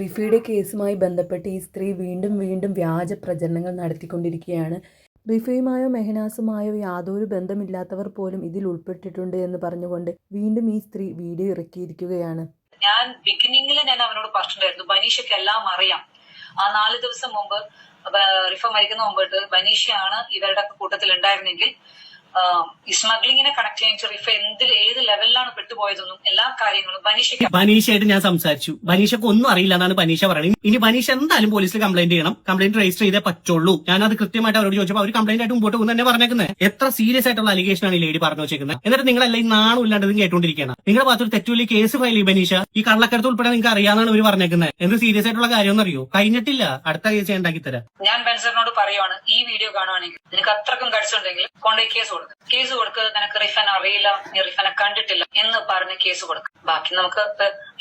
റിഫയുടെ കേസുമായി ബന്ധപ്പെട്ട് ഈ സ്ത്രീ വീണ്ടും വീണ്ടും വ്യാജ പ്രചരണങ്ങൾ നടത്തിക്കൊണ്ടിരിക്കുകയാണ്. റിഫയുമായോ മെഹനാസുമായോ യാതൊരു ബന്ധമില്ലാത്തവർ പോലും ഇതിൽ ഉൾപ്പെട്ടിട്ടുണ്ട് എന്ന് പറഞ്ഞുകൊണ്ട് വീണ്ടും ഈ സ്ത്രീ വീഡിയോ ഇറക്കിയിരിക്കുകയാണ്. ഞാൻ ബിഗിനിങ്ങിൽ ഞാൻ അവനോട് പറഞ്ഞിട്ടുണ്ടായിരുന്നു, ബനീഷയ്ക്ക് എല്ലാം അറിയാം. ആ 4 ദിവസം മുമ്പ് റിഫ മരിക്കുന്ന മുമ്പിട്ട് ബനീഷയാണ് ഇവരുടെ കൂട്ടത്തിൽ ഉണ്ടായിരുന്നെങ്കിൽ ഈ സ്മഗ്ലിങ്ങിനെ കണക്ട് ചെയ്യാൻ റിഫ ഏത് ലെവലിലാണ് പെട്ടുപോയതെന്നും എല്ലാ കാര്യങ്ങളും ബനീഷയായിട്ട് ഞാൻ സംസാരിച്ചു. ബനീഷക്ക് ഒന്നും അറിയില്ല എന്നാണ് ബനീഷ പറയുന്നത്. ഇനി ബനീഷ എന്തായാലും പോലീസിൽ കംപ്ലൈന്റ് ചെയ്യണം. കംപ്ലൈന്റ് രജിസ്റ്റർ ചെയ്തേ പറ്റുള്ളൂ. ഞാനത് കൃത്യമായിട്ട് അവരോട് ചോദിച്ചപ്പോൾ അവർ കംപ്ലൈന്റ് ആയിട്ട് മുമ്പോട്ട് പോകുന്ന തന്നെ പറഞ്ഞേക്കുന്നത്. എത്ര സീരിയസ് ആയിട്ടുള്ള അലിഗേഷൻ ആണ് ഈ ലേഡി പറഞ്ഞു വെച്ചേക്കുന്നത്. എന്നിട്ട് നിങ്ങളെല്ലാം ഈ നാണും ഇല്ലാണ്ട് ഇത് കേട്ടോണ്ടിരിക്കുകയാണ്. നിങ്ങളുടെ ഭാഗത്തൊരു തെറ്റുവല്ലി കേസ് ഫയൽ ചെയ്യും ബനീഷ. ഈ കള്ളക്കടത്ത് ഉൾപ്പെടെ നിങ്ങൾക്ക് അറിയാന്നാണ് ഇവർ പറഞ്ഞേക്കുന്നത്. എന്ത് സീരിയസ് ആയിട്ടുള്ള കാര്യം അറിയോ? കഴിഞ്ഞിട്ടില്ല, അടുത്ത കേസ് ഞാൻ ഉണ്ടാക്കി തരാം. ഞാൻ ബെൻസറിനോട് പറയുവാണ്, ഈ വീഡിയോ കാണുവാണെങ്കിൽ നിനക്ക് അത്രക്കും കടിച്ചുണ്ടെങ്കിൽ കൊണ്ടുപോയി കേസ് കൊടുക്കുക. നിനക്ക് റിഫൻ അറിയില്ല, നീ റിഫനെ കണ്ടിട്ടില്ല എന്ന് പറഞ്ഞ് കേസ് കൊടുക്കുക. ബാക്കി നമുക്ക്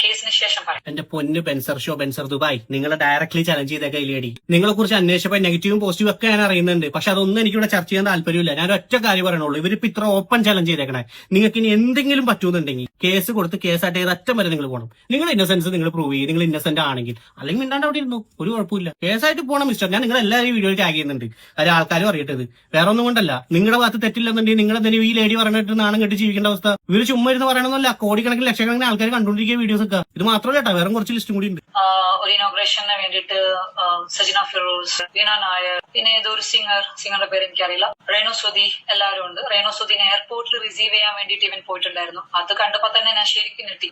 കേസിന് ശേഷം പറയാം. എന്റെ പൊന്ന് ബെൻസർ ഷോ, ബെൻസർ ദുബായ്, നിങ്ങളെ ഡയറക്ട്ലി ചലഞ്ച് ചെയ്തേക്ക ഈ ലേഡി. നിങ്ങളെ കുറിച്ച് അന്വേഷിച്ചപ്പോൾ നെഗറ്റീവും പോസിറ്റീവും ഒക്കെ ഞാൻ അറിയുന്നുണ്ട്. പക്ഷെ അതൊന്നും എനിക്കിവിടെ ചർച്ച ചെയ്യാൻ താല്പര്യമില്ല. ഞാൻ ഒറ്റ കാര്യം പറയണുള്ളൂ, ഇവരിപ്പോ ഇത്ര ഓപ്പൺ ചലഞ്ച് ചെയ്തേക്കണേ. നിങ്ങൾക്ക് ഇനി എന്തെങ്കിലും പറ്റുന്നുണ്ടെങ്കിൽ കേസ് കൊടുത്ത് കേസായിട്ട് ഏതറ്റം വരെ നിങ്ങൾ പോകണം. നിങ്ങൾ ഇന്നസെൻസ് നിങ്ങൾ പ്രൂവ് ചെയ്യും. നിങ്ങൾ ഇന്നസെന്റ് ആണെങ്കിൽ, അല്ലെങ്കിൽ മിണ്ടാണ്ട് അവിടെ ഇരുന്നു, ഒരു കുഴപ്പമില്ല. കേസായിട്ട് പോകണം മിസ്റ്റർ. ഞാൻ നിങ്ങൾ എല്ലാവരും വീഡിയോയിൽ ടാഗ് ചെയ്യുന്നുണ്ട്. കാര്യം ആൾക്കാരും അറിയട്ടത്. വേറെ ഒന്നും കൊണ്ടല്ല, നിങ്ങളുടെ ഭാഗത്ത് തെറ്റില്ലെന്നുണ്ടെങ്കിൽ നിങ്ങൾ എന്തെങ്കിലും ഈ ലേഡി പറഞ്ഞിട്ട് നാണം കെട്ടി ജീവിക്കേണ്ട അവസ്ഥ. ഇവര് ചുമ്മാ ഇരുന്ന് പറയണമെന്നല്ല, കോടിക്കണക്കിന് ലക്ഷക്കണക്കിന് ആൾക്കാർ കണ്ടുകൊണ്ടിരിക്കുന്ന വീഡിയോസ് ഒക്കെ. ഇത് മാത്രമല്ല കേട്ടോ, വേറെ കുറച്ച് ലിസ്റ്റും കൂടി ഉണ്ട്. ഒരു ഇനോഗ്രേഷന് വേണ്ടിയിട്ട് സജിന ഫിറോസ്, വീണ നായർ, പിന്നെ ഏതൊരു സിംഗറുടെ പേര് എനിക്കറിയില്ല, റേണു സുധി, എല്ലാവരും ഉണ്ട്. റേണു സുധിനെ എയർപോർട്ടിൽ റിസീവ് ചെയ്യാൻ വേണ്ടിയിട്ട് ഇവൻ പോയിട്ടുണ്ടായിരുന്നു. അത് കണ്ടപ്പോ തന്നെ ഞാൻ ശരിക്കും ഞെട്ടി.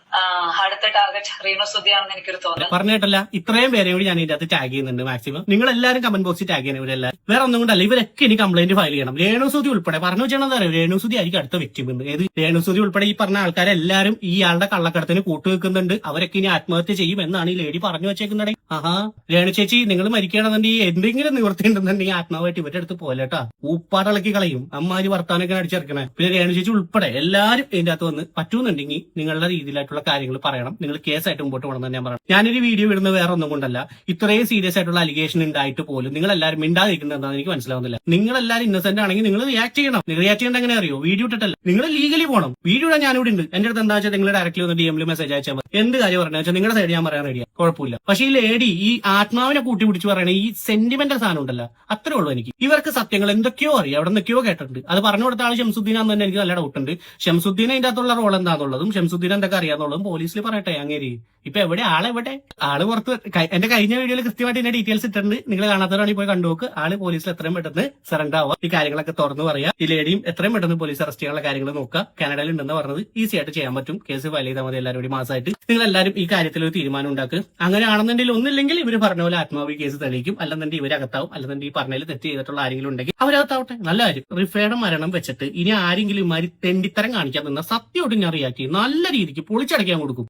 അടുത്ത ടാർഗറ്റ് റേണു സുധിയാണെന്ന് എനിക്കൊരു തോന്നുന്നു. പറഞ്ഞിട്ടല്ല, ഇത്രയും പേരെ കൂടി ഞാൻ ഇതിന്റെ അകത്ത് ടാഗ് ചെയ്യുന്നുണ്ട്. മാക്സിമം നിങ്ങൾ എല്ലാവരും കമന്റ് ബോക്സിൽ ടാഗ് ചെയ്യണം. ഇവരെല്ലാം വേറെ ഒന്നും കൊണ്ടല്ല, ഇവരൊക്കെ ഇനി കംപ്ലൈന്റ് ഫയൽ ചെയ്യണം. രേണു സുധി ഉൾപ്പെടെ പറഞ്ഞു വെച്ചാൽ അറിയാം, രേണു സുധി ആയിരിക്കും അടുത്ത വ്യക്തി. ഏത് രേണു സുധി ഉൾപ്പെടെ ഈ പറഞ്ഞ ആൾക്കാരെല്ലാരും ഈ ആളുടെ കള്ളക്കടത്തിന് കൂട്ടുവെക്കുന്നുണ്ട്. അവരൊക്കെ ഇനി ആത്മഹത്യ ചെയ്യും എന്നാണ് ഈ ലേഡി പറഞ്ഞു വെച്ചേക്കുന്നത്. ആഹാ, രേണു ചേച്ചി, നിങ്ങൾ മരിക്കണമെന്നുണ്ടെങ്കിൽ എന്തെങ്കിലും നിവൃത്തി ഉണ്ടെന്നുണ്ടെങ്കിൽ ആത്മാവായിട്ട് ഇവരുടെ അടുത്ത് പോലെട്ടാ, ഊപ്പാടിളക്കി കളയും. അമ്മാര് വർത്താനൊക്കെ അടിച്ചിറക്കണേ. പിന്നെ രേണു ചേച്ചി ഉൾപ്പെടെ എല്ലാരും ഇതിന്റെ അകത്ത് വന്ന് പറ്റുന്നുണ്ടെങ്കിൽ നിങ്ങളുടെ രീതിയിലായിട്ടുള്ള കാര്യങ്ങൾ പറയണം. നിങ്ങൾ കേസായിട്ട് മുമ്പോട്ട് പോകണം എന്ന് ഞാൻ പറയണം. ഞാനൊരു വീഡിയോ ഇടുന്നത് വേറെ ഒന്നും കൊണ്ടല്ല, ഇത്രയും സീരിയസ് ആയിട്ടുള്ള അലിഗേഷൻ ഉണ്ടായിട്ട് പോലും നിങ്ങൾ എല്ലാവരും മിണ്ടാതിരിക്കുന്നത് എന്താണെന്ന് എനിക്ക് മനസ്സിലാവുന്നില്ല. നിങ്ങൾ എല്ലാവരും ഇന്നസെന്റ് ആണെങ്കിൽ നിങ്ങൾ റിയാക്ട് ചെയ്യണം. റിയാക്ട് ചെയ്യേണ്ട എങ്ങനെ അറിയോ? വീഡിയോ ഇട്ടിട്ടല്ല, നിങ്ങൾ ലീഗലി പോകണം. വീഡിയോ ഇടാൻ ഞാനിവിടെ ഉണ്ട്. എന്റെ അടുത്ത് എന്താ വെച്ചാൽ നിങ്ങൾ ഡയറക്റ്റ്ലി ഒന്ന് DM മെസ്സേജ് അയച്ചാൽ മതി. എന്ത് കാര്യം പറഞ്ഞാൽ വെച്ചാൽ നിങ്ങളുടെ സൈഡ് ഞാൻ പറയാൻ റെഡിയാ, കുഴപ്പമില്ല. പക്ഷേ ഈ ലേഡി ഈ ആത്മാവിനെ കൂട്ടിപ്പിടിച്ച് പറയണ ഈ സെന്റിമെന്റൽ സാധനം ഉണ്ടല്ലോ, അത്രേ ഉള്ളൂ എനിക്ക്. ഇവർക്ക് സത്യങ്ങൾ എന്തൊക്കെയോ അറിയാം, അവിടെ നിന്നൊക്കെയോ കേട്ടിട്ടുണ്ട്. അത് പറഞ്ഞു കൊടുത്ത ആൾ ഷംസുദ്ദീനാന്ന് തന്നെ എനിക്ക് നല്ല ഡൗട്ടുണ്ട്. ഷംസുദ്ദീൻ അതിന്റെ അകത്തുള്ള റോൾ എന്താണെന്നുള്ളതും ഷംസുദ്ദീൻ എന്തൊക്കെ അറിയാന്നുള്ളതും പോലീസിൽ പറയട്ടെ. അങ്ങേരി ഇപ്പൊ എവിടെ ആള് പുറത്ത്. എന്റെ കഴിഞ്ഞ വീഡിയോയിൽ കൃത്യമായിട്ട് ഇതിന്റെ ഡീറ്റെയിൽസ് ഇട്ടിട്ടുണ്ട്. നിങ്ങൾ കാണാത്തവരാണെങ്കിൽ പോയി കണ്ടുനോക്ക്. ആള് പോലീസിൽ എത്രയും പെട്ടെന്ന് സറണ്ടർ ആവുക, ഈ കാര്യങ്ങളൊക്കെ തുറന്നു പറയാം. ഈ ലേഡിയും എത്രയും പെട്ടെന്ന് പോലീസ് അറസ്റ്റ് ചെയ്യാനുള്ള കാര്യങ്ങൾ നോക്കുക. കാനഡയിൽ ഉണ്ടെന്ന് പറഞ്ഞത് ഈസി ആയിട്ട് ചെയ്യാൻ പറ്റും. കേസ് ഫയൽ ചെയ്താൽ മതി. എല്ലാവരും മാസമായിട്ട് നിങ്ങൾ എല്ലാവരും ഈ കാര്യത്തിൽ ഒരു തീരുമാനം ഉണ്ടാക്കുക. അങ്ങനെയാണെന്നുണ്ടെങ്കിൽ ഒന്നില്ലെങ്കിൽ ഇവർ പറഞ്ഞ പോലെ ആത്മാവി കേസ് തെളിയിക്കും, അല്ലെന്നുണ്ടെങ്കിൽ ഇവരകത്താവും, അല്ലെന്നുണ്ടെങ്കിൽ ഈ പറഞ്ഞതിൽ തെറ്റ് ചെയ്തിട്ടുള്ള ആരെങ്കിലും ഉണ്ടെങ്കിൽ അവരകത്താവട്ടെ. നല്ല കാര്യം. റിഫയുടെ മരണം വെച്ചിട്ട് ഇനി ആരെങ്കിലും ഇമാരി തെണ്ടിത്തരം കാണിക്കാൻ നിന്ന സത്യമായിട്ട് ഞാൻ റിയാക്ട് ചെയ്യും. നല്ല രീതിക്ക് പൊളിച്ചടയ്ക്കാൻ കൊടുക്കും.